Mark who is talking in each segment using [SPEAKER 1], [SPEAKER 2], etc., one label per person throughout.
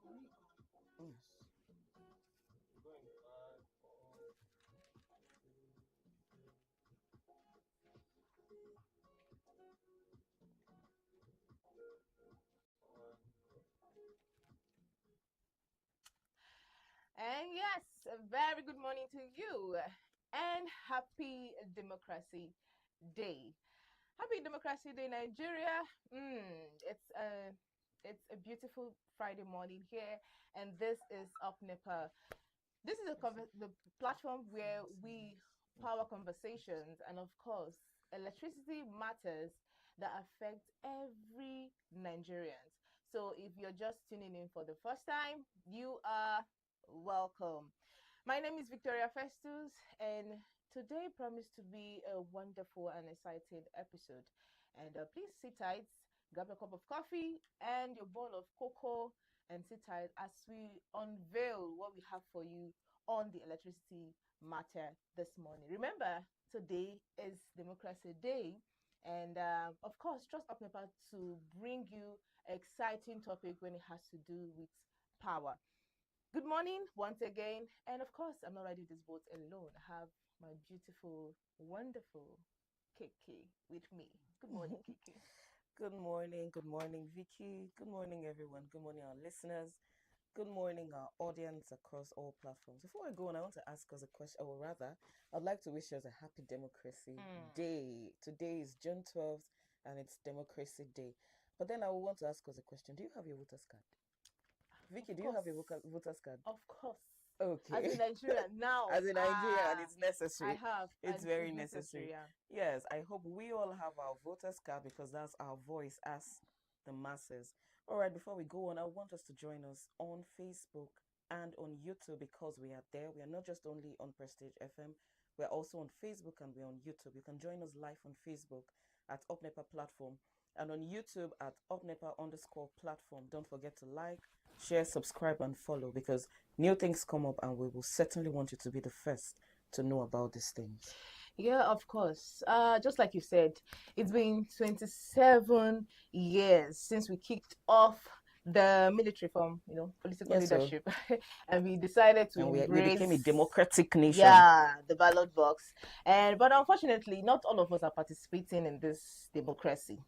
[SPEAKER 1] Yes.
[SPEAKER 2] And yes, a very good morning to you and happy Democracy Day. Happy Democracy Day, Nigeria. It's a beautiful Friday morning here, and this is Upnepa. This is the platform where we power conversations, and of course, electricity matters that affect every Nigerians. So if you're just tuning in for the first time, you are welcome. My name is Victoria Festus, and today promised to be a wonderful and exciting episode. And please sit tight, grab a cup of coffee and your bowl of cocoa, and sit tight as we unveil what we have for you on the electricity matter this morning. Remember, today is Democracy Day, and of course, trust Upnepa to bring you exciting topic when it has to do with power. Good morning once again. And of course, I'm not riding this boat alone. I have my beautiful, wonderful Kiki with me. Good morning, Kiki.
[SPEAKER 1] Good morning, Vicky. Good morning, everyone. Good morning, our listeners. Good morning, our audience across all platforms. Before I go on, I want to ask us a question, or rather, I'd like to wish us a happy Democracy Day. Today is June 12th, and it's Democracy Day. But then I want to ask us a question. Do you have your voter's card? Vicky,
[SPEAKER 2] Of
[SPEAKER 1] do you have
[SPEAKER 2] course.
[SPEAKER 1] your voter's card?
[SPEAKER 2] Of course. As
[SPEAKER 1] Okay.
[SPEAKER 2] in Nigeria now.
[SPEAKER 1] As in Nigeria, and it's
[SPEAKER 2] I
[SPEAKER 1] necessary.
[SPEAKER 2] have,
[SPEAKER 1] It's
[SPEAKER 2] and
[SPEAKER 1] very
[SPEAKER 2] it's
[SPEAKER 1] necessary.
[SPEAKER 2] necessary. Yeah.
[SPEAKER 1] Yes, I hope we all have our voters card because that's our voice as the masses. All right, before we go on, I want us to join us on Facebook and on YouTube because we are there. We are not just only on Prestige FM, we're also on Facebook and we're on YouTube. You can join us live on Facebook at Upnepa Platform and on YouTube at Upnepa_platform. Don't forget to like, share, subscribe, and follow because new things come up and we will certainly want you to be the first to know about these things.
[SPEAKER 2] Yeah, of course. Just like you said, it's been 27 years since we kicked off the military from, political
[SPEAKER 1] Yes, so
[SPEAKER 2] leadership, and we decided to
[SPEAKER 1] and we became a
[SPEAKER 2] embrace,
[SPEAKER 1] democratic nation.
[SPEAKER 2] yeah, the ballot box. But unfortunately, not all of us are participating in this democracy.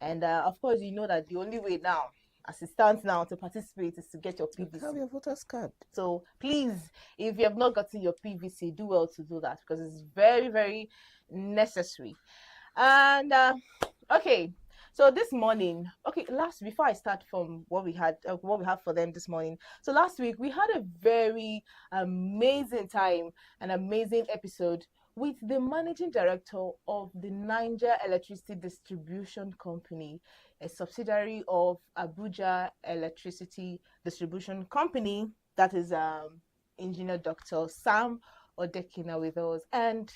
[SPEAKER 2] And of course, you know that the only way now, as it stands now, to participate is to get your
[SPEAKER 1] To have
[SPEAKER 2] PVC.
[SPEAKER 1] your voter's card.
[SPEAKER 2] So please, if you have not gotten your PVC, do well to do that because it's very, very necessary. And okay, so this morning, okay, before I start from what we had for them this morning. So last week we had a very amazing time, an amazing episode with the managing director of the Niger Electricity Distribution Company, a subsidiary of Abuja Electricity Distribution Company. That is Engineer Dr. Sam Odekina with us. And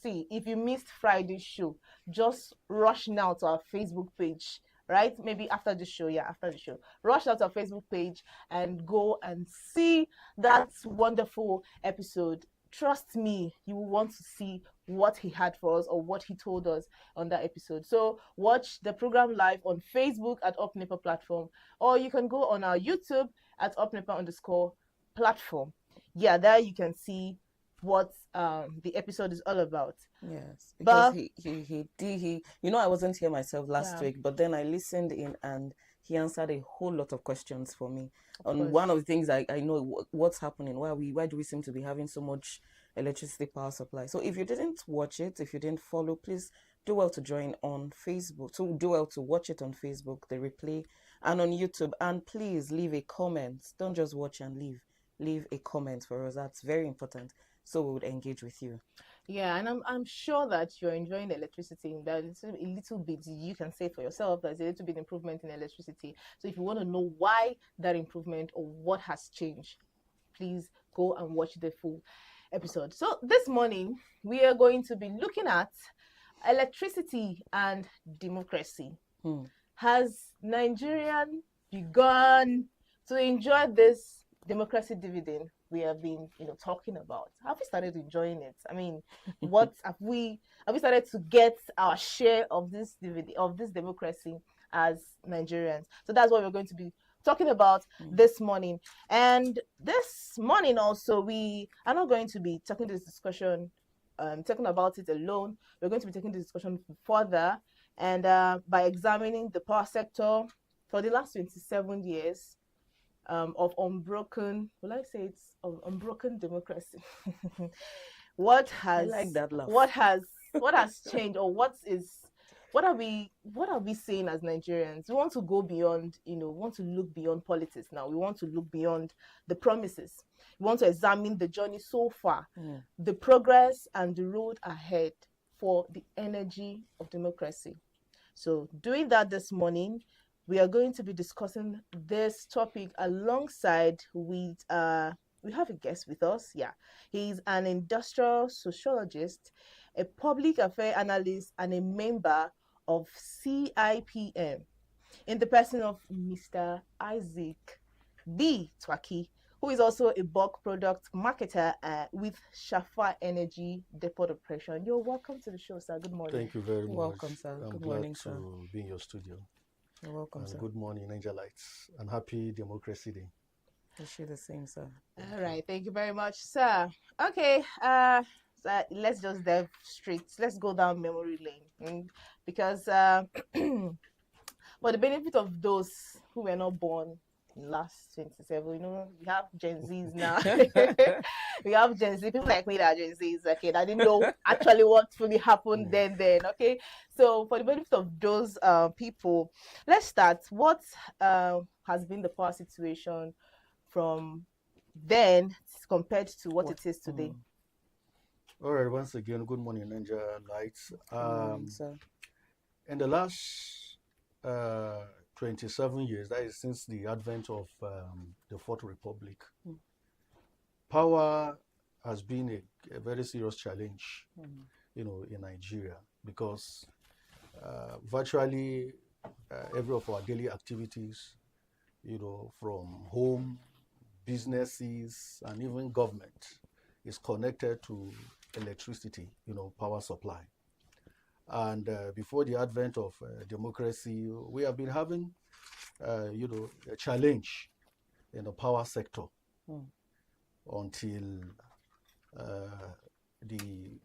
[SPEAKER 2] see, if you missed Friday's show, just rush now to our Facebook page, right? Maybe after the show, yeah, after the show. Rush out to our Facebook page and go and see that wonderful episode. Trust me, you will want to see what he had for us or what he told us on that episode. So watch the program live on Facebook at Upnepa Platform, or you can go on our YouTube at Upnepa_platform. Yeah, there you can see what the episode is all about.
[SPEAKER 1] Yes, because
[SPEAKER 2] But
[SPEAKER 1] he I wasn't here myself last
[SPEAKER 2] yeah,
[SPEAKER 1] week, but then I listened in and he answered a whole lot of questions for me.
[SPEAKER 2] of
[SPEAKER 1] On
[SPEAKER 2] course.
[SPEAKER 1] one of the things I know what's happening, why do we seem to be having so much electricity power supply? So if you didn't watch it, if you didn't follow, please do well to join on Facebook. So do well to watch it on Facebook, the replay, and on YouTube. And please leave a comment. Don't just watch and leave. Leave a comment for us. That's very important. So we would engage with you.
[SPEAKER 2] Yeah, and I'm sure that you're enjoying electricity. That it's a little bit you can say for yourself there's a little bit improvement in electricity. So if you want to know why that improvement or what has changed, please go and watch the full episode. So this morning we are going to be looking at electricity and democracy. Has Nigerian begun to enjoy this democracy dividend we have been, talking about? Have we started enjoying it? I mean, what have we started to get our share of this dividend of this democracy as Nigerians? So that's what we're going to be talking about this morning. And this morning also, we are not going to be talking talking about it alone. We're going to be taking the discussion further, and by examining the power sector for the last 27 years of unbroken, will I say it's of unbroken democracy? what
[SPEAKER 1] I
[SPEAKER 2] has
[SPEAKER 1] like that laugh.
[SPEAKER 2] what has changed, or what are we saying as Nigerians? We want to go beyond, we want to look beyond politics now. We want to look beyond the promises. We want to examine the journey so far, the progress and the road ahead for the energy of democracy. So doing that this morning, we are going to be discussing this topic alongside with we have a guest with us. Yeah, he's an industrial sociologist, a public affairs analyst, and a member of CIPM, in the person of Mr. Isaac B. Twaki, who is also a bulk product marketer with Shafa Energy Depot Operation. You're welcome to the show, sir. Good morning.
[SPEAKER 3] Thank you very much.
[SPEAKER 1] Welcome, sir.
[SPEAKER 3] I'm
[SPEAKER 1] Good
[SPEAKER 3] glad
[SPEAKER 1] morning,
[SPEAKER 3] to
[SPEAKER 1] sir.
[SPEAKER 3] be in your studio.
[SPEAKER 1] You're welcome, sir.
[SPEAKER 3] Good morning, Nigerians, and happy Democracy Day.
[SPEAKER 1] Wish you the same, sir.
[SPEAKER 2] All right, thank you very much, sir. Okay, so let's just dive straight. Let's go down memory lane, because for the benefit of those who were not born last 27, we have Gen Zs now. We have Gen Z, people like me that are Gen Zs, okay, that didn't know actually what really happened then, okay. So for the benefit of those people, let's start. What has been the power situation from then compared to what it is today?
[SPEAKER 3] All right, once again, good morning, Nigerians.
[SPEAKER 1] Sir.
[SPEAKER 3] In the last 27 years, that is since the advent of the Fourth Republic, power has been a very serious challenge, in Nigeria, because virtually every of our daily activities, from home, businesses, and even government is connected to electricity, power supply. And before the advent of democracy, we have been having, a challenge in the power sector until the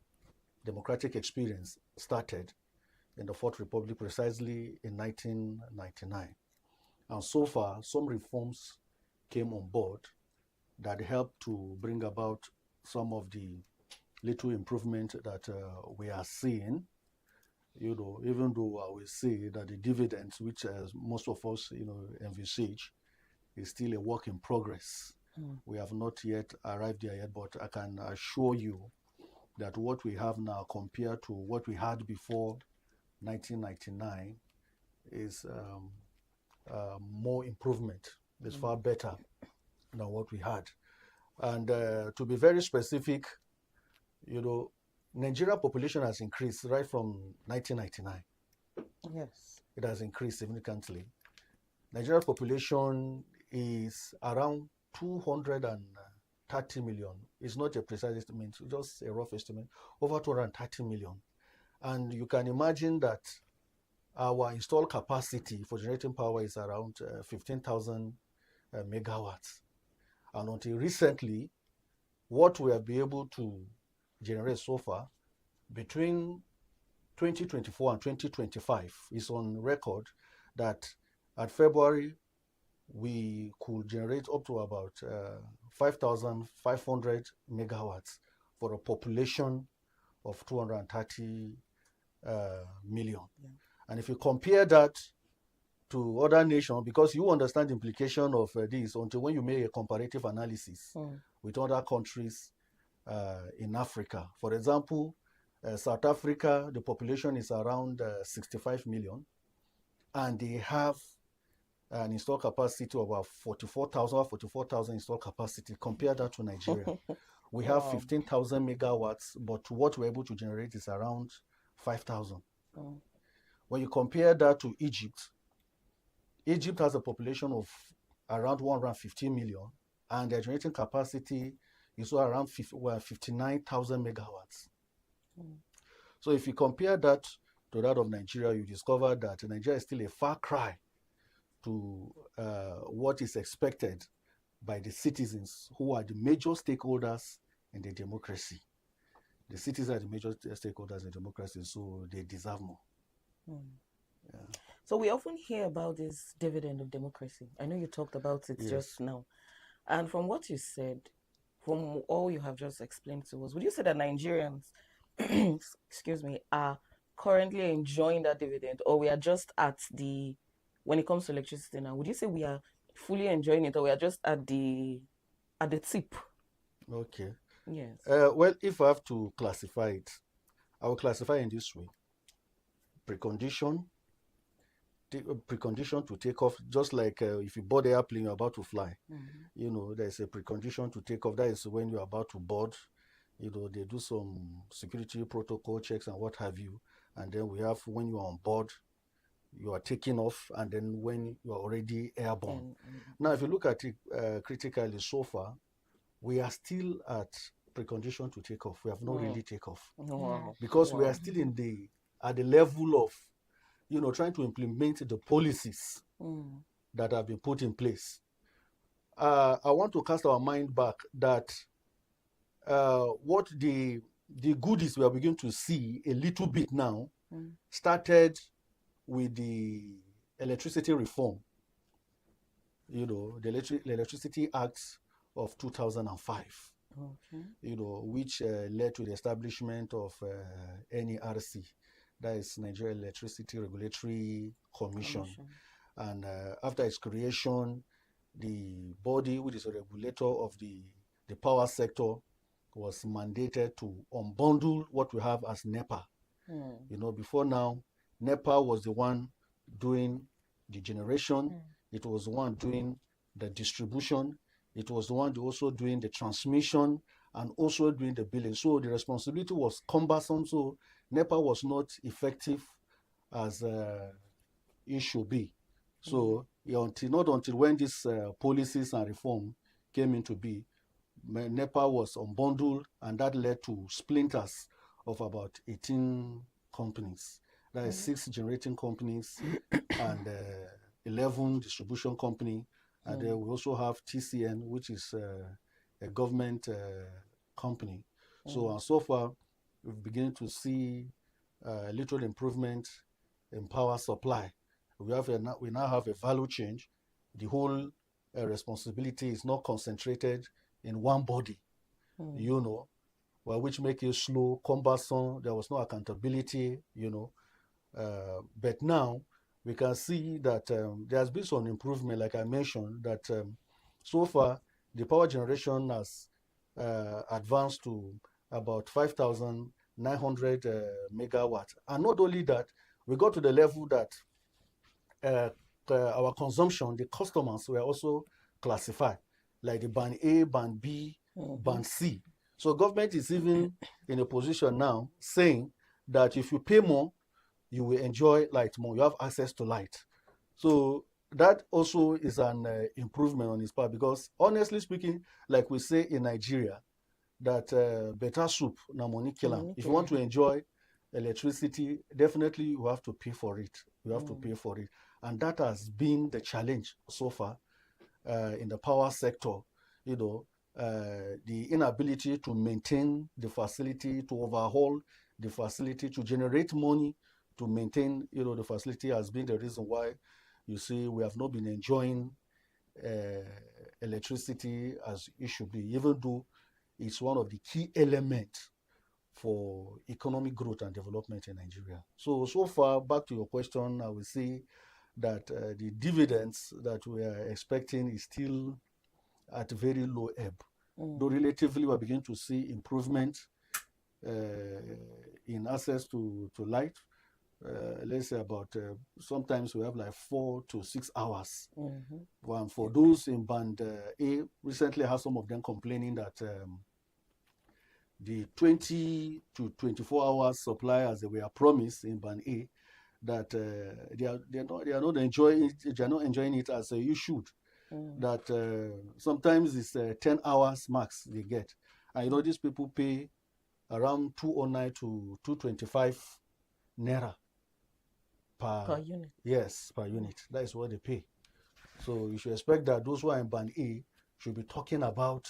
[SPEAKER 3] democratic experience started in the Fourth Republic, precisely in 1999. And so far, some reforms came on board that helped to bring about some of the little improvement that we are seeing. Even though I will say that the dividends, which most of us, envisage, is still a work in progress. We have not yet arrived there yet, but I can assure you that what we have now compared to what we had before 1999 is more improvement. It's far better than what we had. And to be very specific, Nigeria population has increased right from 1999.
[SPEAKER 1] Yes.
[SPEAKER 3] It has increased significantly. Nigeria population is around 230 million. It's not a precise estimate, it's just a rough estimate. Over 230 million. And you can imagine that our installed capacity for generating power is around 15,000 megawatts. And until recently, what we have been able to generate so far between 2024 and 2025 is on record that at February we could generate up to about 5,500 megawatts for a population of 230 million. And if you compare that to other nations, because you understand the implication of this until when you make a comparative analysis with other countries in Africa. For example, South Africa, the population is around 65 million, and they have an installed capacity of about 44,000 installed capacity. Compare that to Nigeria. We have 15,000 megawatts, but what we're able to generate is around 5,000. When you compare that to Egypt, Egypt has a population of around 150 million, and their generating capacity is around 59,000 megawatts. So if you compare that to that of Nigeria, you discover that Nigeria is still a far cry to what is expected by the citizens who are the major stakeholders in the democracy. The citizens are the major stakeholders in democracy, so they deserve more. Yeah.
[SPEAKER 1] So we often hear about this dividend of democracy. I know you talked about it
[SPEAKER 3] Yes.
[SPEAKER 1] just now. And from what you said, from all you have just explained to us, would you say that Nigerians, excuse me, are currently enjoying that dividend, or we are just at the, when it comes to electricity now, would you say we are fully enjoying it, or we are just at the tip?
[SPEAKER 3] Okay.
[SPEAKER 1] Yes.
[SPEAKER 3] Well, if I have to classify it, I will classify in this way: precondition to take off. Just like if you board the airplane, you're about to fly. You know, there's a precondition to take off. That is when you're about to board. You know, they do some security protocol checks and what have you. And then we have when you're on board, you are taking off, and then when you are already airborne. Now, if you look at it critically so far, we are still at precondition to take off. We have not really take off.
[SPEAKER 1] Wow.
[SPEAKER 3] Because we
[SPEAKER 1] Wow.
[SPEAKER 3] are still at the level of, you know, trying to implement the policies that have been put in place. I want to cast our mind back that what the goodies we are beginning to see a little bit now started with the electricity reform. You know, the Electricity Act of 2005.
[SPEAKER 1] Okay.
[SPEAKER 3] You know, which led to the establishment of NERC, that is Nigeria Electricity Regulatory Commission. And after its creation, the body which is a regulator of the power sector was mandated to unbundle what we have as Nepa. You know, before now, Nepa was the one doing the generation, it was the one doing the distribution, it was the one also doing the transmission and also doing the billing. So the responsibility was cumbersome. So NEPA was not effective as it should be. So not until when these policies and reform came into being, NEPA was unbundled, and that led to splinters of about 18 companies. That is 6 generating companies and 11 distribution company. And then we also have TCN, which is a government company. So and so far, we're beginning to see a little improvement in power supply. We now have a value change. The whole responsibility is not concentrated in one body, you know, well, which make it slow, cumbersome. There was no accountability, you know. But now we can see that there has been some improvement, like I mentioned, that so far the power generation has advanced to about 5,900 megawatts. And not only that, we got to the level that our consumption, the customers were also classified, like the band A, band B, band C. So government is even in a position now saying that if you pay more, you will enjoy light more. You have access to light. So that also is an improvement on his part, because honestly speaking, like we say in Nigeria, that better soup, na money kill am. If you want to enjoy electricity, definitely you have to pay for it. You have to pay for it. And that has been the challenge so far in the power sector. You know, the inability to maintain the facility, to overhaul the facility, to generate money, to maintain, you know, the facility has been the reason why you see we have not been enjoying electricity as it should be, even though it's one of the key elements for economic growth and development in Nigeria. So far, back to your question, I will say that the dividends that we are expecting is still at very low ebb. Though relatively we're beginning to see improvement in access to light. Let's say about sometimes we have like 4 to 6 hours. Well, for those in band A, recently I have some of them complaining that the 20 to 24 hours supply, as they were promised in band A, that they are not enjoying it. They are not enjoying it as you should. That sometimes it's 10 hours max they get, and you know these people pay around 209 to 225 naira per
[SPEAKER 1] unit.
[SPEAKER 3] Yes, per unit. That is what they pay. So you should expect that those who are in Band A should be talking about,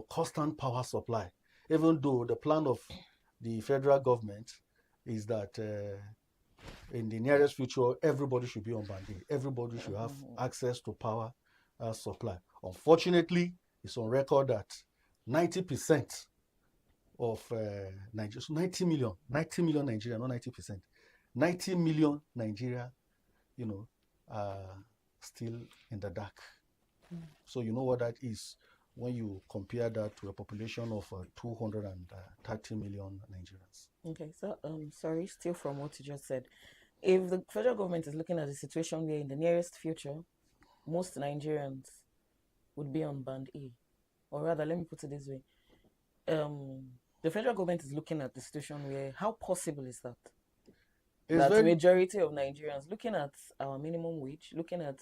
[SPEAKER 3] constant power supply, even though the plan of the federal government is that in the nearest future, everybody should be on Band A. Everybody should have access to power supply. Unfortunately, it's on record that 90% of Nigeria, so 90 million Nigeria, not 90%, 90 million Nigeria, are still in the dark. So you know what that is when you compare that to a population of 230 million Nigerians.
[SPEAKER 1] Okay, so sorry, still from what you just said. If the federal government is looking at the situation where in the nearest future, most Nigerians would be on Band A, or rather, let me put it this way. The federal government is looking at the situation where, how possible is that? That the majority of Nigerians, looking at our minimum wage, looking at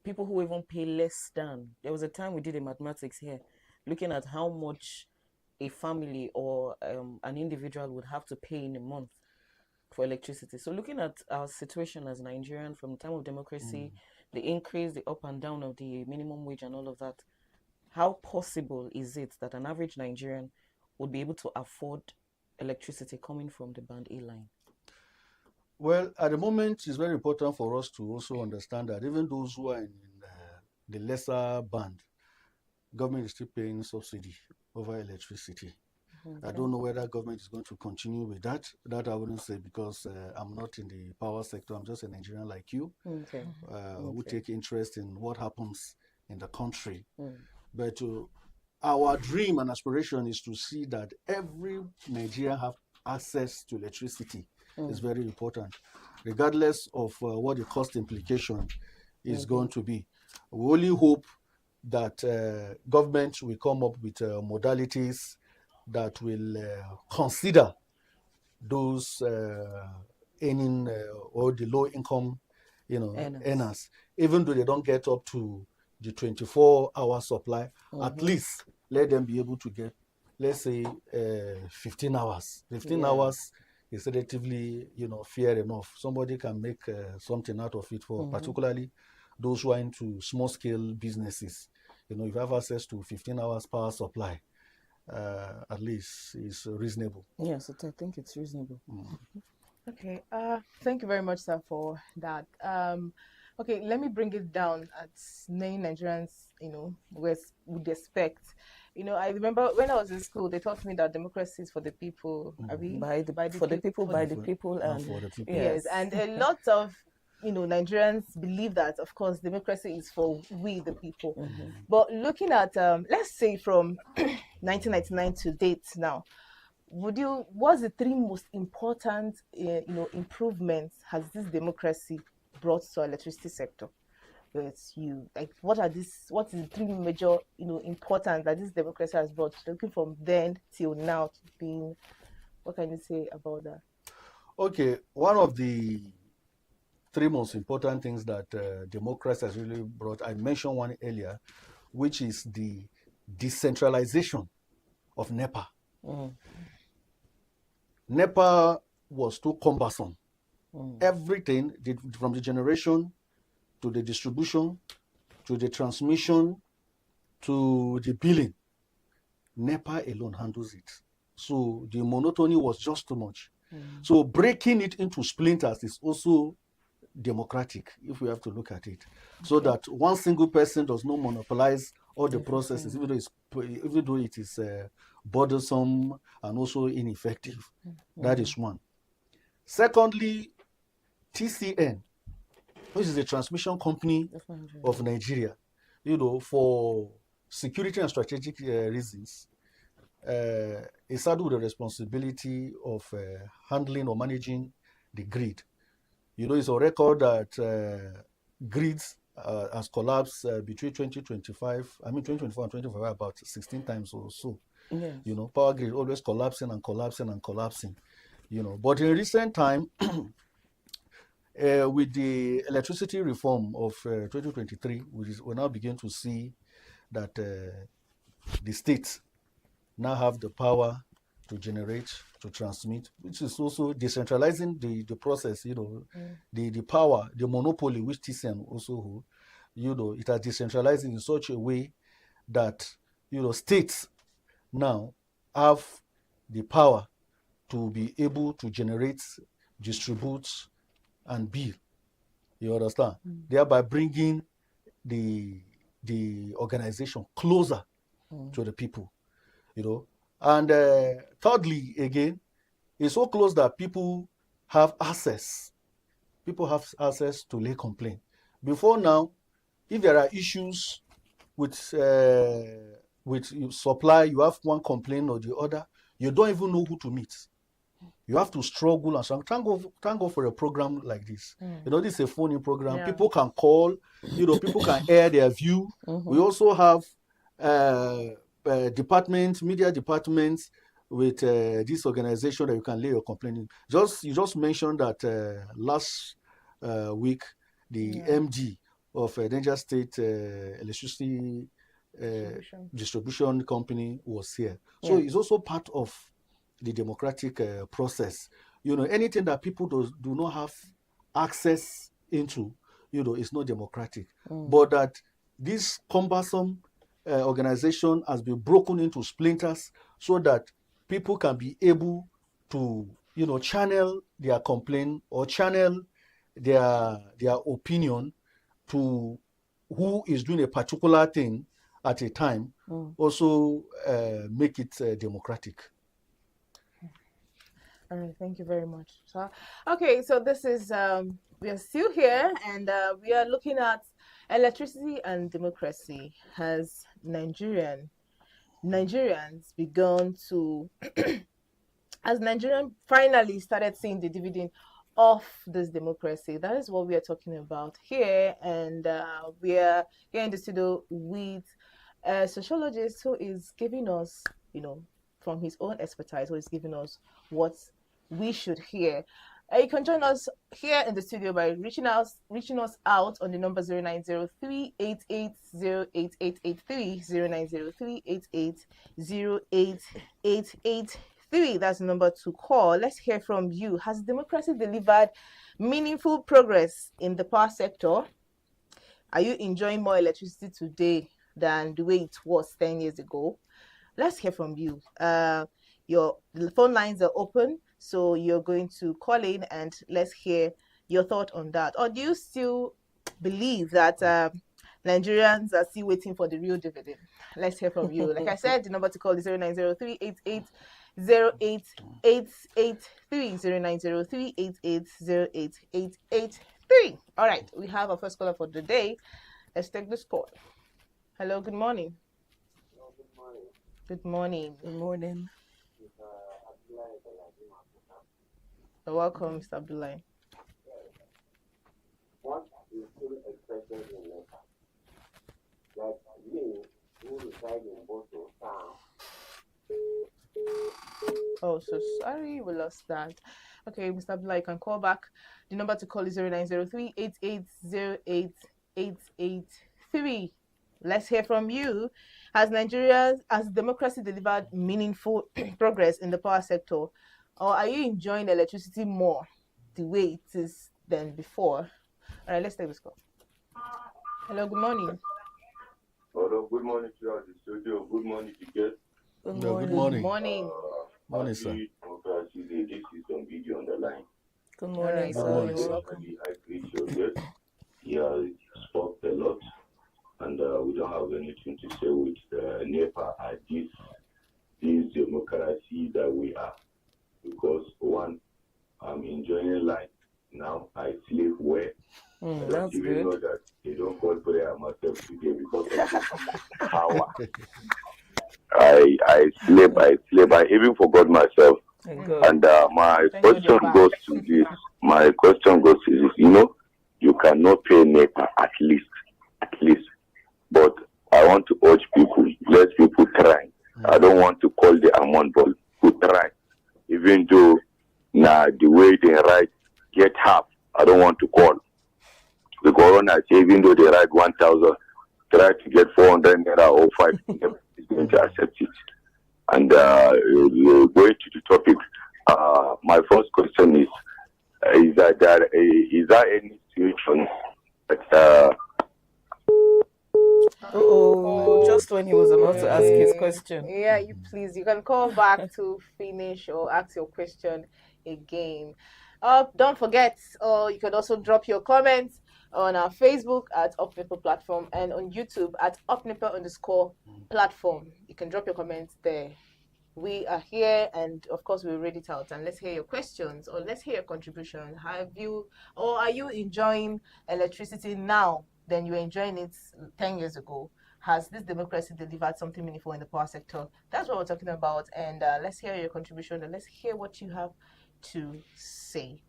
[SPEAKER 1] people who even pay less than, there was a time we did a mathematics here, looking at how much a family or an individual would have to pay in a month for electricity. So looking at our situation as Nigerian from the time of democracy, the increase, the up and down of the minimum wage and all of that, how possible is it that an average Nigerian would be able to afford electricity coming from the Band A line?
[SPEAKER 3] Well, at the moment, it's very important for us to also understand that even those who are in the lesser band, government is still paying subsidy over electricity. Okay. I don't know whether government is going to continue with that. That I wouldn't say, because I'm not in the power sector. I'm just a Nigerian like you, who take interest in what happens in the country. But our dream and aspiration is to see that every Nigerian have access to electricity. Is very important, regardless of what the cost implication is going to be. We only hope that government will come up with modalities that will consider those earning or the low income, earners, even though they don't get up to the 24-hour supply. At least let them be able to get, let's say, 15 hours. 15 hours is relatively, fair enough. Somebody can make something out of it for particularly those who are into small-scale businesses. If you have access to 15 hours power supply, at least is reasonable.
[SPEAKER 1] Yes, I think it's reasonable.
[SPEAKER 2] Okay. Thank you very much, sir, for that. Okay, let me bring it down at many Nigerians, would expect. I remember when I was in school, they taught me that democracy is for the people.
[SPEAKER 1] By the people, and
[SPEAKER 3] for the people.
[SPEAKER 2] Yes, and a lot of Nigerians believe that, of course, democracy is for we the people. But looking at let's say from 1999 to date now, what's the three most important improvements has this democracy brought to our electricity sector? What is the three major important that this democracy has brought, looking from then till now to being? What can you say about that?
[SPEAKER 3] Okay, one of the three most important things that democracy has really brought, I mentioned one earlier, which is the decentralization of Nepa. Nepa was too cumbersome. Everything, from the generation to the distribution, to the transmission, to the billing, Nepa alone handles it. So the monotony was just too much. So breaking it into splinters is also democratic, if we have to look at it, so that one single person does not monopolize all the processes, even though it is burdensome and also ineffective. That is one. Secondly, TCN, which is the transmission company of Nigeria, for security and strategic reasons, is saddled with the responsibility of handling or managing the grid. It's a record that grids has collapsed between 2024 and 2025 about 16 times or so.
[SPEAKER 1] Yes.
[SPEAKER 3] Power grid always collapsing and collapsing and collapsing. But in recent time, with the electricity reform of 2023, we now begin to see that the states now have the power to generate, to transmit, which is also decentralizing the process, the power, the monopoly which TCN also hold, it has decentralized in such a way that, states now have the power to be able to generate, distribute, and bill. You understand? Thereby bringing the organization closer to the people. And thirdly, again, it's so close that people have access. People have access to lay complaint. Before now, if there are issues with supply, you have one complaint or the other, you don't even know who to meet. You have to struggle and so thank God for a program like this. This is a phone-in program.
[SPEAKER 2] Yeah.
[SPEAKER 3] People can call, people can air their view. We also have media departments with this organization that you can lay your complaint in. You just mentioned that last week the MD of Niger State Electricity Distribution Company was here. So it's also part of the democratic process. Anything that people do not have access into, is not democratic. But that this cumbersome organization has been broken into splinters so that people can be able to, channel their complaint or channel their opinion to who is doing a particular thing at a time, also make it democratic.
[SPEAKER 2] All right, thank you very much. Okay, so this is we are still here, and we are looking at electricity and democracy. Has Nigerians begun to has Nigerian finally started seeing the dividend of this democracy? That is what we are talking about here, and we are here in the studio with a sociologist who is giving us, from his own expertise, who is giving us what we should hear. You can join us here in the studio by reaching us out on the number 0903-8808-8883, 0903-8808-8883. That's the number to call. Let's hear from you. Has democracy delivered meaningful progress in the power sector? Are you enjoying more electricity today than the way it was 10 years ago? Let's hear from you. The phone lines are open, so you're going to call in and let's hear your thought on that. Or do you still believe that Nigerians are still waiting for the real dividend? Let's hear from you. Like I said, the number to call is 0903-8808-8883, 0903-8808-8883. All right, we have our first caller for the day. Let's take this call. Hello, good morning.
[SPEAKER 4] Hello, good morning.
[SPEAKER 2] Good morning.
[SPEAKER 1] Good morning.
[SPEAKER 2] You're welcome, Mr. Abdullah.
[SPEAKER 4] What is still expected in Nepa? That we who reside in Boso town.
[SPEAKER 2] Oh, so sorry, we lost that. Okay, Mr. Abdullah, you can call back. The number to call is 0903-8808-8883. Let's hear from you. Has democracy delivered meaningful progress in the power sector? Or are you enjoying electricity more the way it is than before? All right, let's take this call. Hello, good morning.
[SPEAKER 5] Hello, good morning to you at the studio. Good morning to guests.
[SPEAKER 1] Good
[SPEAKER 3] Yeah,
[SPEAKER 1] morning.
[SPEAKER 3] good morning.
[SPEAKER 2] Morning.
[SPEAKER 3] Morning, sir.
[SPEAKER 5] Democracy Day. This is some video on the line.
[SPEAKER 1] Good morning,
[SPEAKER 2] Good
[SPEAKER 1] sir.
[SPEAKER 3] morning,
[SPEAKER 1] You're
[SPEAKER 3] sir.
[SPEAKER 1] welcome.
[SPEAKER 5] I greet your guest. He has spoke a lot, and we don't have anything to say with Nepa at this democracy that we are. Because one, I'm enjoying life now. I sleep well. I don't
[SPEAKER 1] That's
[SPEAKER 5] even
[SPEAKER 1] good.
[SPEAKER 5] know that they don't call prayer myself today because of the power. I sleep. I even forgot myself.
[SPEAKER 1] Good.
[SPEAKER 5] And my
[SPEAKER 2] Thank God
[SPEAKER 5] question
[SPEAKER 2] you're back.
[SPEAKER 5] goes to this. My question goes to this. You cannot pay Nepa at least. But I want to urge people, let people try. I don't want to call the amount, but to try. Even though now the way they write, get half, I don't want to call. Because when I say even though they write 1,000, try to get 400 naira or 5, is going to accept it. And going to the topic, my first question is there any situation that
[SPEAKER 1] Oh, just when he was about to ask his
[SPEAKER 2] Okay.
[SPEAKER 1] question.
[SPEAKER 2] Yeah, you please. You can call back to finish or ask your question again. Don't forget, you can also drop your comments on our Facebook at Upnepa platform and on YouTube at Upnepa_platform. You can drop your comments there. We are here, and of course we'll read it out, and let's hear your questions or let's hear your contribution. Have you, or are you enjoying electricity now than you were enjoying it 10 years ago? Has this democracy delivered something meaningful in the power sector? That's what we're talking about, and let's hear your contribution and let's hear what you have to say.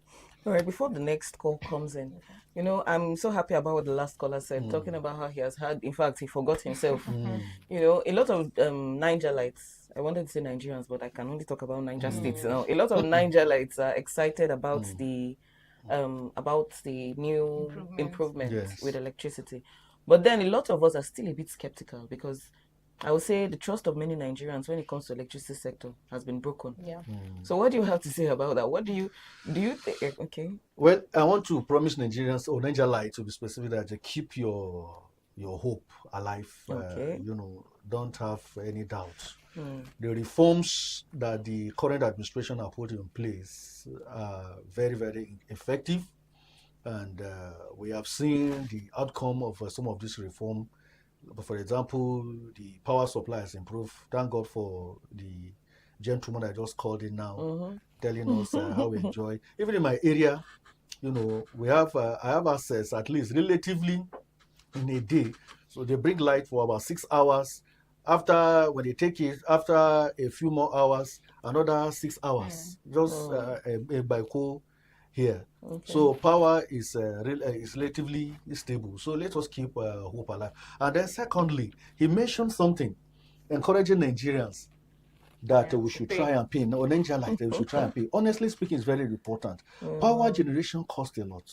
[SPEAKER 1] All right, before the next call comes in, I'm so happy about what the last caller said, talking about how he has had, in fact, he forgot himself. A lot of Nigerians, I wanted to say Nigerians, but I can only talk about Niger states now. A lot of Nigerians are excited about the new improvements
[SPEAKER 3] Yes.
[SPEAKER 1] with electricity. But then a lot of us are still a bit skeptical because I would say the trust of many Nigerians when it comes to electricity sector has been broken.
[SPEAKER 2] Yeah.
[SPEAKER 1] So what do you have to say about that? What do you think? Okay.
[SPEAKER 3] Well, I want to promise Nigerians or Nigerians to be specific that they keep your hope alive.
[SPEAKER 1] Okay.
[SPEAKER 3] Don't have any doubt. The reforms that the current administration are putting in place are very, very effective, and we have seen the outcome of some of this reform. For example, the power supply has improved. Thank God for the gentleman I just called in now, telling us how we enjoy. Even in my area, we have I have access at least relatively in a day. So they bring light for about 6 hours. After when they take it, after a few more hours, another 6 hours. Just by coal here.
[SPEAKER 1] Okay.
[SPEAKER 3] So power is relatively stable. So let us keep hope alive. And then secondly, he mentioned something encouraging Nigerians that we should try and pay. No, Nigeria like that we should try and pay. Honestly speaking, it's very important. Power generation costs a lot.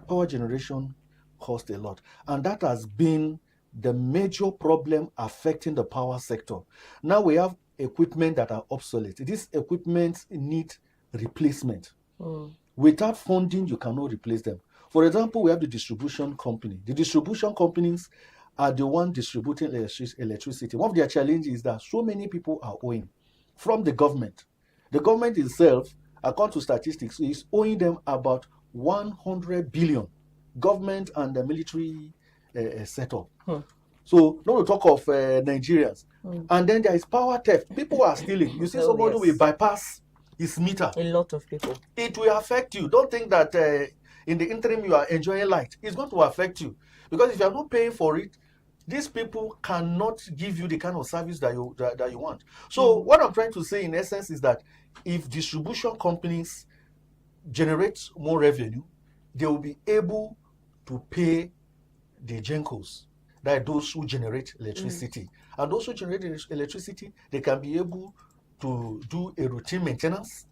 [SPEAKER 3] Power generation costs a lot. And that has been the major problem affecting the power sector. Now we have equipment that are obsolete. These equipment need replacement. Without funding, you cannot replace them. For example, we have the distribution company. The distribution companies are the one distributing electricity. One of their challenges is that so many people are owing from the government. The government itself, according to statistics, is owing them about 100 billion. Government and the military setup. So, not to talk of Nigerians. And then there is power theft. People are stealing. You see somebody will bypass his meter.
[SPEAKER 1] A lot of people.
[SPEAKER 3] It will affect you. Don't think that in the interim you are enjoying light. It's going to affect you. Because if you are not paying for it, these people cannot give you the kind of service that you want. So what I'm trying to say in essence is that if distribution companies generate more revenue, they will be able to pay the gencos, that those who generate electricity. And those who generate electricity, they can be able to do a routine maintenance.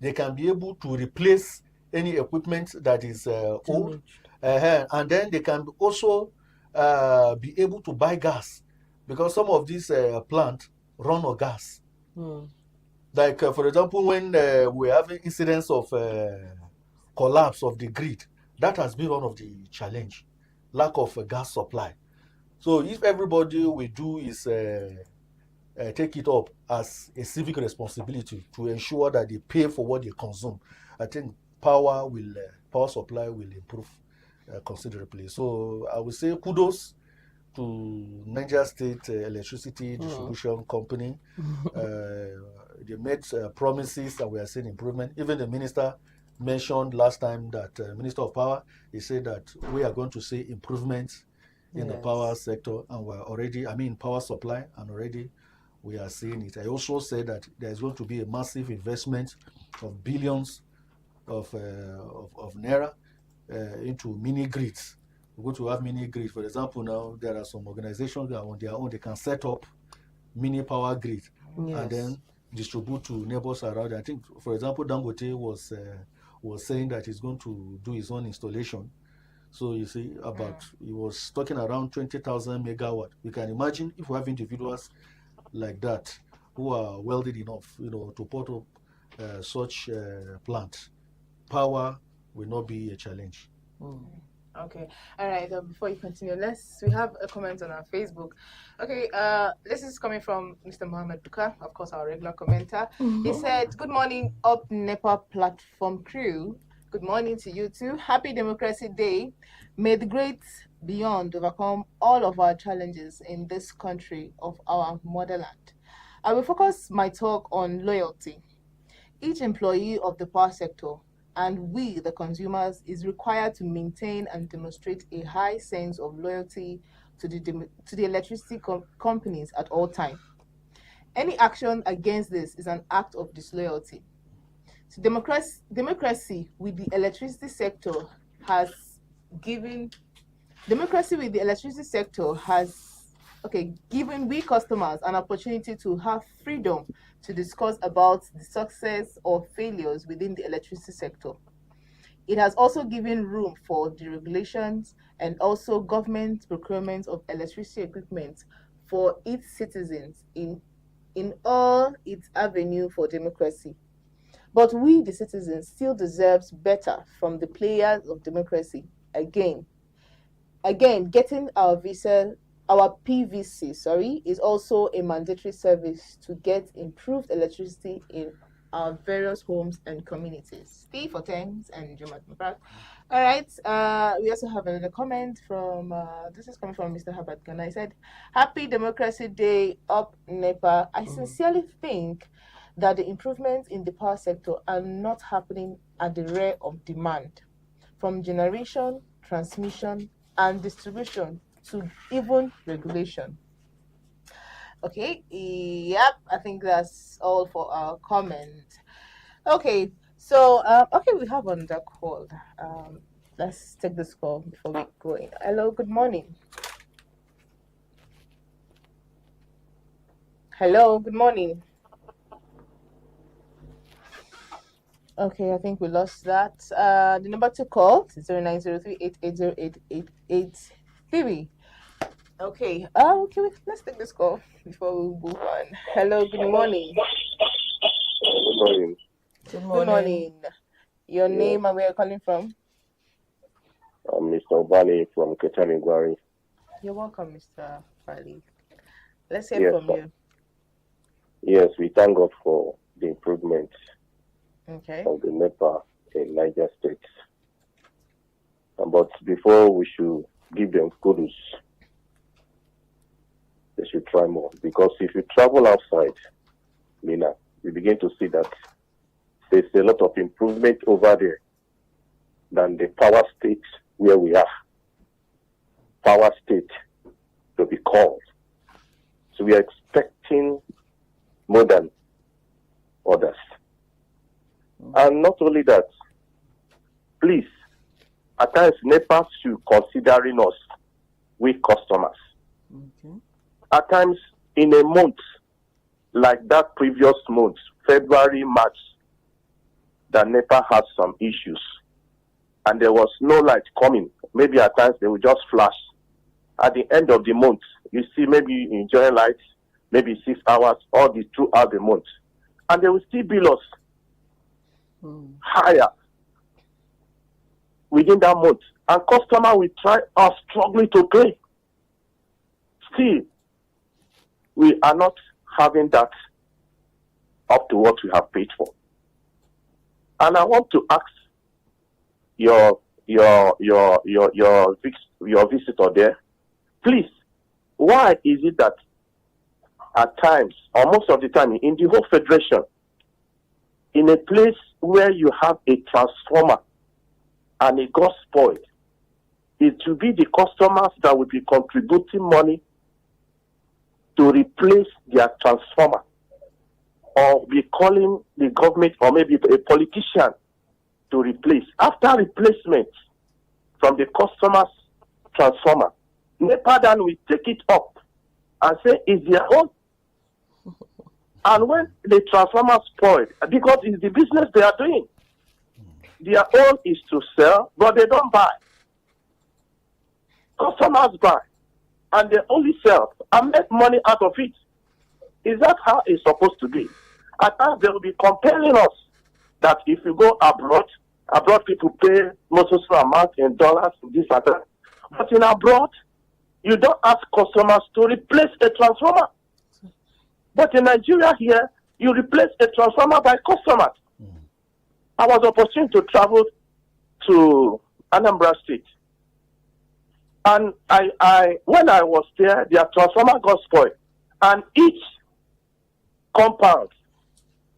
[SPEAKER 3] They can be able to replace any equipment that is old. And then they can also be able to buy gas, because some of these plants run on gas. Like, for example, when we're having incidents of collapse of the grid, that has been one of the challenge, lack of gas supply. So if everybody will do is take it up as a civic responsibility to ensure that they pay for what they consume, I think power supply will improve considerably. So I would say kudos to Niger State Electricity Distribution Company. They made promises and we are seeing improvement. Even the minister mentioned last time that Minister of Power, he said that we are going to see improvements in the power sector, and we're already, power supply, and already we are seeing it. I also said that there's going to be a massive investment of billions of naira into mini grids. We're going to have mini grids. For example, now there are some organizations that on their own they can set up mini power grid and then distribute to neighbors around. I think, for example, Dangote was saying that he's going to do his own installation. So you see, he was talking around 20,000 megawatt. You can imagine if we have individuals like that who are wealthy enough, to put up such plant, power will not be a challenge.
[SPEAKER 2] Okay. All right. Before you continue, we have a comment on our Facebook. Okay. This is coming from Mr. Mohammed Buka, of course, our regular commenter. He said, "Good morning, Upnepa platform crew. Good morning to you too. Happy Democracy Day. May the great beyond overcome all of our challenges in this country of our motherland. I will focus my talk on loyalty. Each employee of the power sector and we, the consumers, is required to maintain and demonstrate a high sense of loyalty to the electricity companies at all times. Any action against this is an act of disloyalty. So democracy with the electricity sector has given given we customers an opportunity to have freedom to discuss about the success or failures within the electricity sector. It has also given room for deregulations and also government procurement of electricity equipment for its citizens in all its avenue for democracy. But we, the citizens, still deserves better from the players of democracy. Again, getting our PVC, is also a mandatory service to get improved electricity in our various homes and communities. Steve for thanks and Jumat Mubarak. All right. We also have another comment from this is coming from Mr. Herbert Ghana. He said, "Happy Democracy Day, up Nepa. I sincerely think that the improvements in the power sector are not happening at the rate of demand, from generation, transmission, and distribution to even regulation." Okay, yep, I think that's all for our comment. Okay, so we have another call. Let's take this call before we go in. Hello, good morning. Hello, good morning. Okay, I think we lost that. The number to call is 0903-880-8883. Okay, let's take this call before we move on. Hello, good morning.
[SPEAKER 5] Good morning.
[SPEAKER 1] Good
[SPEAKER 2] Good
[SPEAKER 1] morning.
[SPEAKER 2] morning. Your name and where you're calling from?
[SPEAKER 5] I'm Mr. Obani from Ketanigwari.
[SPEAKER 2] You're welcome, Mr. Fali. Let's hear from you.
[SPEAKER 5] Yes, we thank God for the improvement
[SPEAKER 2] Okay.
[SPEAKER 5] of the Nepa in Niger State. But before we should give them kudos, they should try more. Because if you travel outside, Mina, we begin to see that there's a lot of improvement over there than the power state where we are. Power state to be called. So we are expecting more than others. And not only that, please, at times NEPA should considering us, we customers.
[SPEAKER 1] Okay.
[SPEAKER 5] At times in a month, like that previous month, February, March, that NEPA had some issues. And there was no light coming. Maybe at times they would just flash. At the end of the month, you see maybe you enjoy light, maybe 6 hours, all the throughout the month. And they will still bill us higher within that month. And customer will are struggling to pay. Still, we are not having that up to what we have paid for. And I want to ask your visitor there, please, why is it that at times, or most of the time in the whole federation, in a place where you have a transformer and it got spoiled, it will be the customers that will be contributing money to replace their transformer, or be calling the government or maybe a politician to replace. After replacement from the customer's transformer, NEPA then will take it up and say it's their own. And when the transformer spoiled, because it's the business they are doing, their own is to sell, but they don't buy. Customers buy, and they only sell and make money out of it. Is that how it's supposed to be? At times they will be compelling us that if you go abroad
[SPEAKER 4] Abroad people pay most amount in dollars, this and that. But in abroad, you don't ask customers to replace a transformer. But in Nigeria here, you replace a transformer by customers. I was opportune to travel to Anambra State. And I when I was there, their transformer got spoiled. And each compound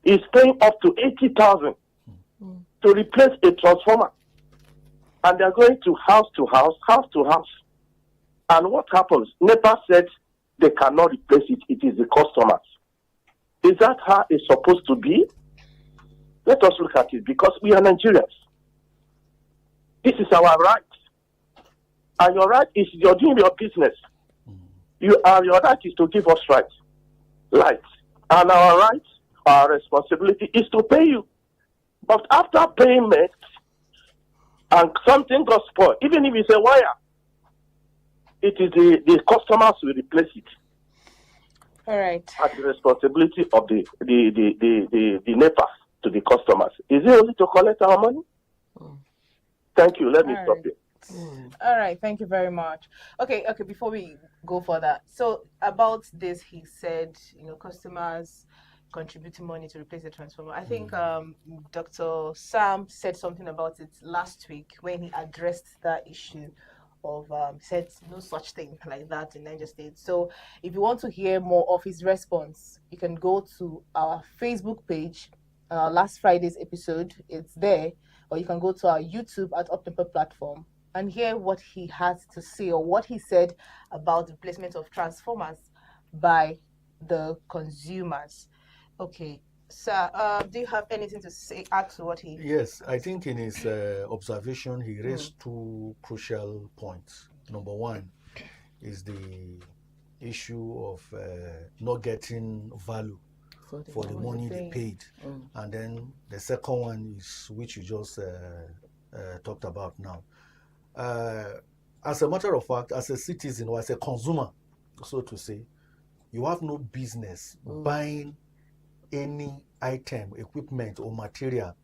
[SPEAKER 4] is paying up to 80,000 to replace a transformer. And they're going to house to house, house to house. And what happens? Nepa said they cannot replace it. It is the customers. Is that how it's supposed to be? Let us look at it, because we are Nigerians. This is our right. And your right is you're doing your business. Your right is to give us rights. Lights. And our right, our responsibility is to pay you. But after payment, and something got spoiled, even if it's a wire, it is the customers will replace it.
[SPEAKER 2] All right.
[SPEAKER 4] At the responsibility of the Nepa to the customers. Is it only to collect our money? Thank you. Let me stop here.
[SPEAKER 2] All right, thank you very much. Okay, before we go further, so about this, he said, customers contributing money to replace the transformer. I think Dr. Sam said something about it last week when he addressed that issue of said no such thing like that in Niger State. So if you want to hear more of his response, you can go to our Facebook page, last Friday's episode, it's there, or you can go to our YouTube at Upnepa platform and hear what he has to say, or what he said about the replacement of transformers by the consumers. Okay, sir, do you have anything to say, add to what he...
[SPEAKER 3] Yes, I think in his observation, he raised two crucial points. Number one is the issue of not getting value for the money they paid. And then the second one is, which you just talked about now. As a matter of fact, as a citizen or as a consumer, so to say, you have no business buying any item, equipment, or material,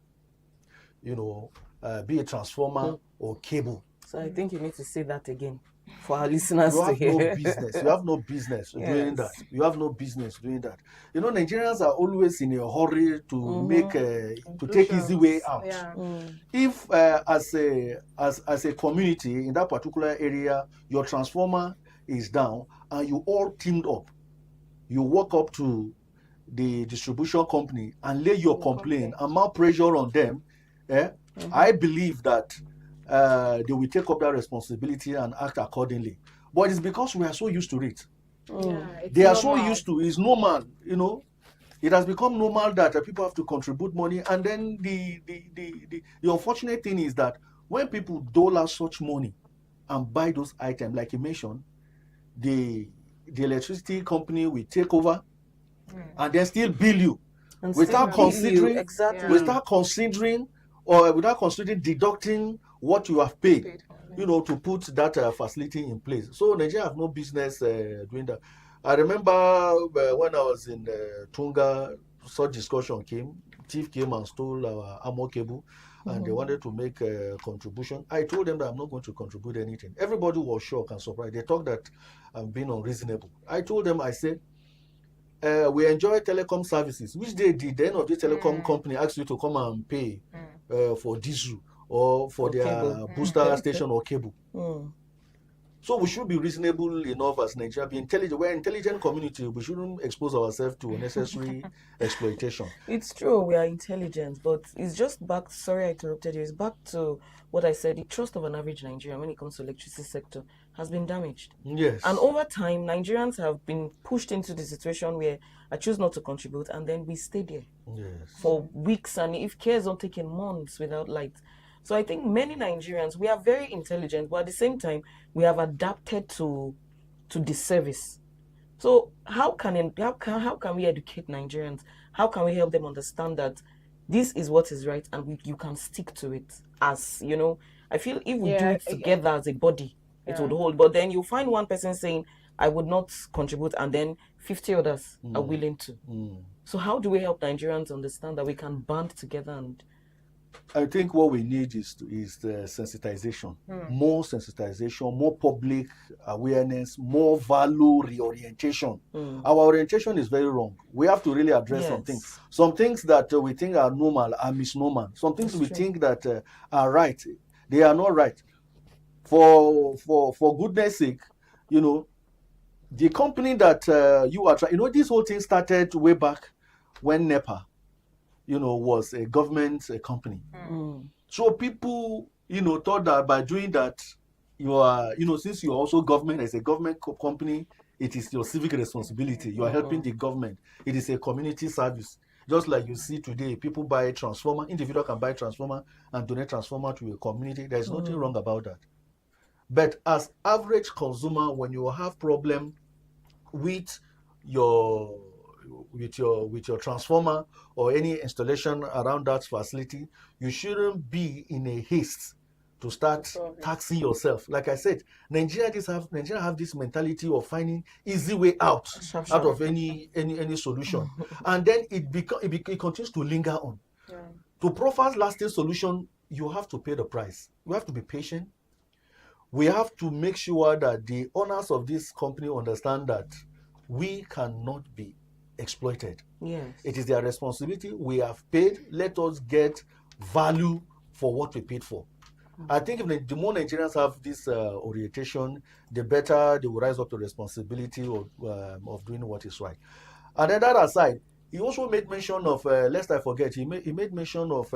[SPEAKER 3] be a transformer or cable.
[SPEAKER 1] So I think you need to say that again for our listeners
[SPEAKER 3] You
[SPEAKER 1] to
[SPEAKER 3] have
[SPEAKER 1] hear.
[SPEAKER 3] no business. You have no business doing that. You have no business doing that. Nigerians are always in a hurry to make to take easy way out.
[SPEAKER 2] Yeah.
[SPEAKER 3] If as a community in that particular area, your transformer is down and you all teamed up, you walk up to the distribution company and lay your complaint and mount pressure on them, I believe that they will take up that responsibility and act accordingly. But it's because we are so used to it. They are so used to it's normal, It has become normal that people have to contribute money. And then the unfortunate thing is that when people dole out such money and buy those items, like you mentioned, the electricity company will take over and then still bill you without considering deducting what you have paid, to put that facility in place. So Nigeria have no business doing that. I remember when I was in Tunga, such discussion came. Thief came and stole our armor cable, and they wanted to make a contribution. I told them that I'm not going to contribute anything. Everybody was shocked and surprised. They thought that I'm being unreasonable. I told them, I said, we enjoy telecom services, which they did. The end of the telecom company asked you to come and pay for diesel or for their booster station or cable. So we should be reasonable enough as Nigeria, be intelligent. We're an intelligent community. We shouldn't expose ourselves to unnecessary exploitation.
[SPEAKER 1] It's true, we are intelligent, but it's just back, sorry I interrupted you, it's back to what I said, the trust of an average Nigerian when it comes to electricity sector has been damaged.
[SPEAKER 3] Yes.
[SPEAKER 1] And over time, Nigerians have been pushed into the situation where I choose not to contribute, and then we stay there for weeks, and if cares don't take in months without light. So I think many Nigerians, we are very intelligent, but at the same time, we have adapted to this service. So how can we educate Nigerians? How can we help them understand that this is what is right and you can stick to it? As I feel if we do it together as a body, it would hold. But then you find one person saying, I would not contribute, and then 50 others are willing to. So how do we help Nigerians understand that we can band together and
[SPEAKER 3] I think what we need is the sensitization, more sensitization, more public awareness, more value reorientation. Our orientation is very wrong. We have to really address some things.
[SPEAKER 1] Yes.
[SPEAKER 3] Some things that we think are normal are misnomer. Some things
[SPEAKER 1] That's
[SPEAKER 3] we
[SPEAKER 1] true.
[SPEAKER 3] think that are right, they are not right. For goodness sake, you know, the company that you are trying, you know, this whole thing started way back when Nepa, you know, was a government company. So people, you know, thought that by doing that, you are, you know, since you're also government, as a government company, it is your civic responsibility. You are helping the government. It is a community service. Just like you see today, people buy a transformer, individual can buy a transformer and donate transformer to a community. There's nothing wrong about that. But as average consumer, when you have problem with your transformer or any installation around that facility, you shouldn't be in a haste to start taxing yourself. Like I said, Nigeria have this mentality of finding easy way out of any solution, and then it continues to linger on. To provide lasting solution, you have to pay the price. You have to be patient. We have to make sure that the owners of this company understand that we cannot be exploited.
[SPEAKER 1] Yes.
[SPEAKER 3] It is their responsibility. We have paid. Let us get value for what we paid for. I think if the more Nigerians have this orientation, the better they will rise up to the responsibility of doing what is right. And then that aside, he also made mention of, lest I forget, he made mention of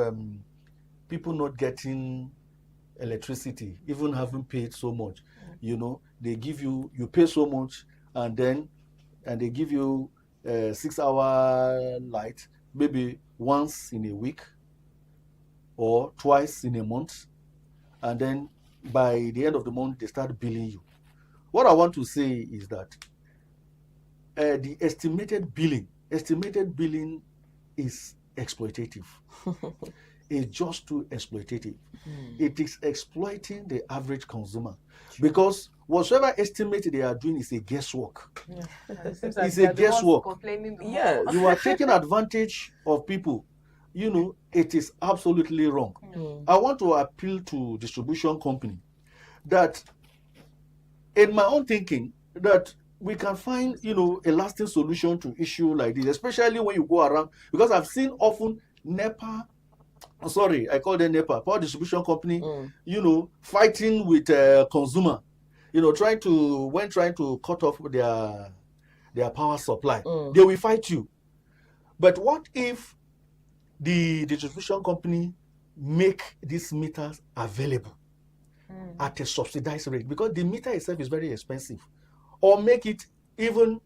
[SPEAKER 3] people not getting electricity, even having paid so much. You know, they give you pay so much, and they give you 6-hour light, maybe once in a week or twice in a month, and then by the end of the month they start billing you. What I want to say is that the estimated billing is exploitative. It's just too exploitative. It is exploiting the average consumer, because whatever estimate they are doing is a guesswork. It's a guesswork.
[SPEAKER 1] Yes.
[SPEAKER 3] You are taking advantage of people. You know, it is absolutely wrong. I want to appeal to distribution company that, in my own thinking, that we can find, you know, a lasting solution to issue like this, especially when you go around, because I've seen often Nepa, sorry, I call them Nepa, power distribution company, you know, fighting with consumer, you know, trying to cut off their power supply. They will fight you. But what if the distribution company make these meters available at a subsidized rate, because the meter itself is very expensive, or make it even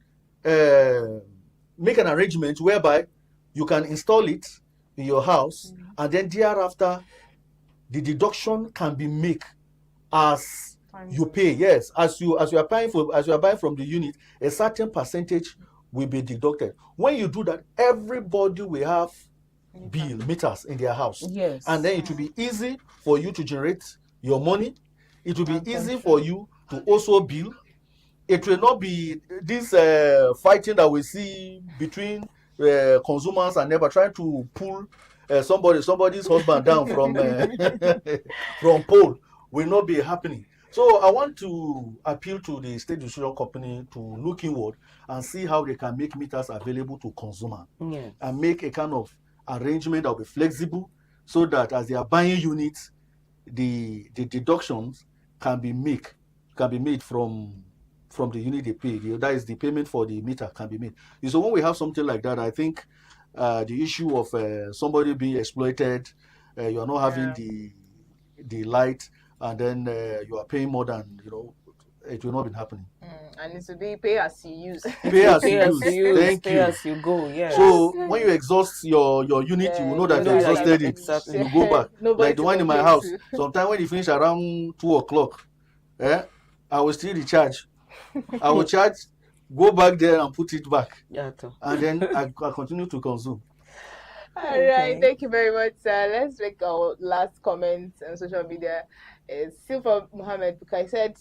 [SPEAKER 3] make an arrangement whereby you can install it in your house, and then thereafter the deduction can be made as you pay. Yes, as you are buying from the unit, a certain percentage will be deducted. When you do that, everybody will have bill meters in their house.
[SPEAKER 1] Yes.
[SPEAKER 3] And then it will be easy for you to generate your money. It will be easy for you to also bill. It will not be this fighting that we see between consumers and Nepa, trying to pull somebody's husband down from from pole, will not be happening. So I want to appeal to the state distribution company to look inward and see how they can make meters available to consumer, and make a kind of arrangement that will be flexible, so that as they are buying units, the deductions can be made from the unit they pay. That is, the payment for the meter can be made. So when we have something like that, I think the issue of somebody being exploited, you are not having the light, and then you are paying more than, you know, it will not be happening.
[SPEAKER 2] And it will be pay as you use.
[SPEAKER 3] Pay as you use. Thank
[SPEAKER 1] pay
[SPEAKER 3] you.
[SPEAKER 1] as you go. Yes.
[SPEAKER 3] So when you exhaust your unit, you will know that you exhausted it.
[SPEAKER 1] Exactly.
[SPEAKER 3] You go back. Like the one in my house. Sometimes when you finish around 2 o'clock, I will still recharge. I will charge, go back there and put it back. And then I continue to consume.
[SPEAKER 2] All right, thank you very much, sir. Let's make our last comment on social media. It's still from Mohammed, because I said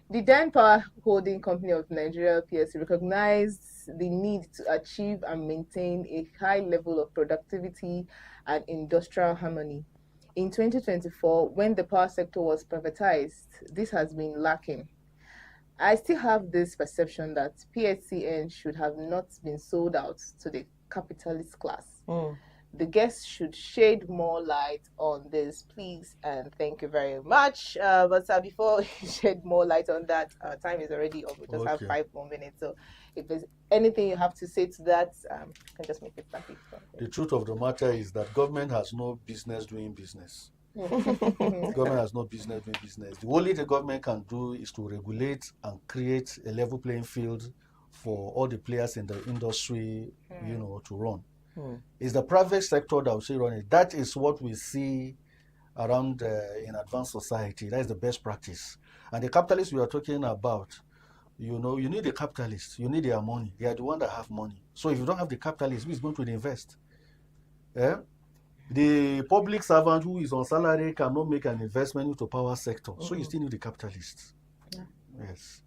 [SPEAKER 2] the Dan Power Holding Company of Nigeria PLC recognized the need to achieve and maintain a high level of productivity and industrial harmony. in 2024, when the power sector was privatized, this has been lacking. I still have this perception that PHCN should have not been sold out to the capitalist class. The guests should shade more light on this, please, and thank you very much. But before you shed more light on that, our time is already up. We just have 5 more minutes. So if there's anything you have to say to that, you can just make it rapid.
[SPEAKER 3] The truth of the matter is that government has no business doing business. Government has no business doing business. The only the government can do is to regulate and create a level playing field for all the players in the industry, to run. It's the private sector that will say run it. That is what we see around in advanced society. That is the best practice. And the capitalists we are talking about, you need the capitalists. You need their money. They are the one that have money. So if you don't have the capitalists, who is going to invest? The public servant who is on salary cannot make an investment into power sector. So you still need the capitalists.
[SPEAKER 2] Yeah.
[SPEAKER 3] Yes.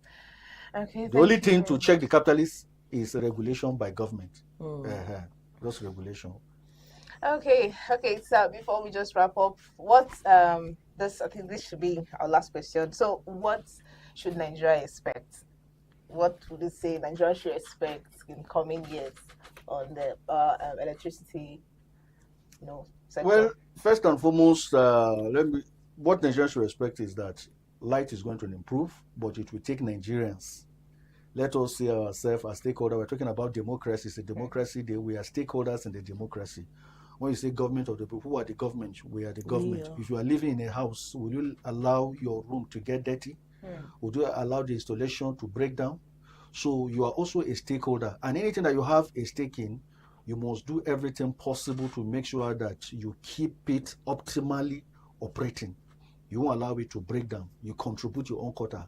[SPEAKER 2] Okay.
[SPEAKER 3] The only thing to check the capitalists is regulation by government. Just regulation.
[SPEAKER 2] Okay. So before we just wrap up, I think this should be our last question. So, what should Nigeria expect? What would you say Nigeria should expect in coming years on the electricity, sector?
[SPEAKER 3] Well, first and foremost, what Nigeria should expect is that light is going to improve, but it will take Nigerians. Let us see ourselves as stakeholders. We're talking about democracy. It's a democracy day. We are stakeholders in the democracy. When you say government of the people, who are the government? We are the government. If you are living in a house, will you allow your room to get dirty? Would you allow the installation to break down? So you are also a stakeholder. And anything that you have a stake in, you must do everything possible to make sure that you keep it optimally operating. You won't allow it to break down. You contribute your own quota.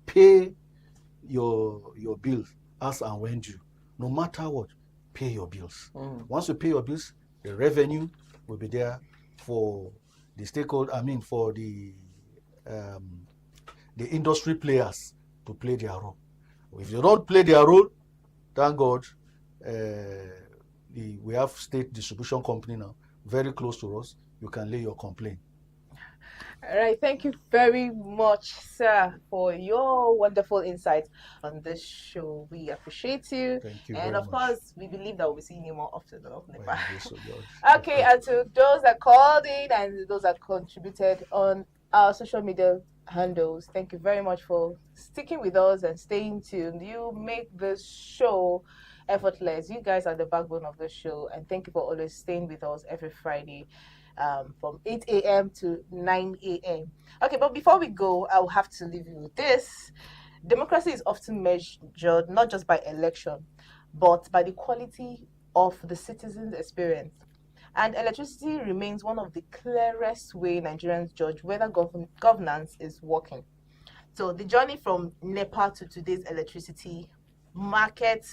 [SPEAKER 3] Pay your bills as and when due. No matter what, pay your bills. Once you pay your bills, the revenue will be there for the stakeholder. For the industry players to play their role. If you don't play their role, thank God, we have state distribution company now very close to us. You can lay your complaint.
[SPEAKER 2] All right, thank you very much, sir, for your wonderful insights on this show. We appreciate you.
[SPEAKER 3] Thank you
[SPEAKER 2] and
[SPEAKER 3] very
[SPEAKER 2] of
[SPEAKER 3] much.
[SPEAKER 2] course, we believe that we'll be seeing you more often.
[SPEAKER 3] Well, yes,
[SPEAKER 2] Okay, and to those that called in and those that contributed on our social media handles, thank you very much for sticking with us and staying tuned. You make this show effortless. You guys are the backbone of the show, and thank you for always staying with us every Friday. From 8 a.m. to 9 a.m. Okay, but before we go, I'll have to leave you with this. Democracy is often measured not just by election, but by the quality of the citizens' experience. And electricity remains one of the clearest way Nigerians judge whether governance is working. So the journey from Nepa to today's electricity market,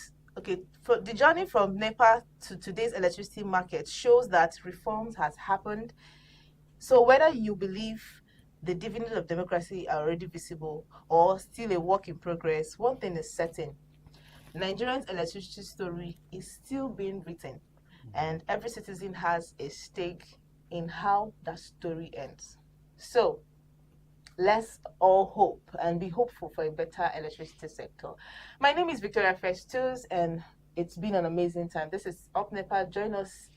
[SPEAKER 2] for the journey from Nepa to today's electricity market shows that reforms has happened. So whether you believe the dividends of democracy are already visible or still a work in progress, one thing is certain: Nigerians' electricity story is still being written, and every citizen has a stake in how that story ends. So let's all hope and be hopeful for a better electricity sector. My name is Victoria Festus, and it's been an amazing time. This is Upnepa. Join us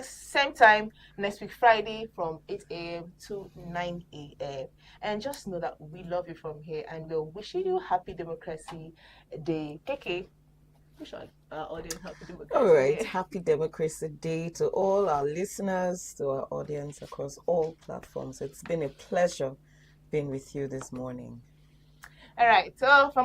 [SPEAKER 2] same time next week, Friday, from 8 a.m. to 9 a.m. And just know that we love you from here, and we're wishing you Happy Democracy Day. KK, wish our audience Happy Democracy
[SPEAKER 1] All right,
[SPEAKER 2] Day.
[SPEAKER 1] Happy Democracy Day to all our listeners, to our audience across all platforms. It's been a pleasure being with you this morning.
[SPEAKER 2] All right, so from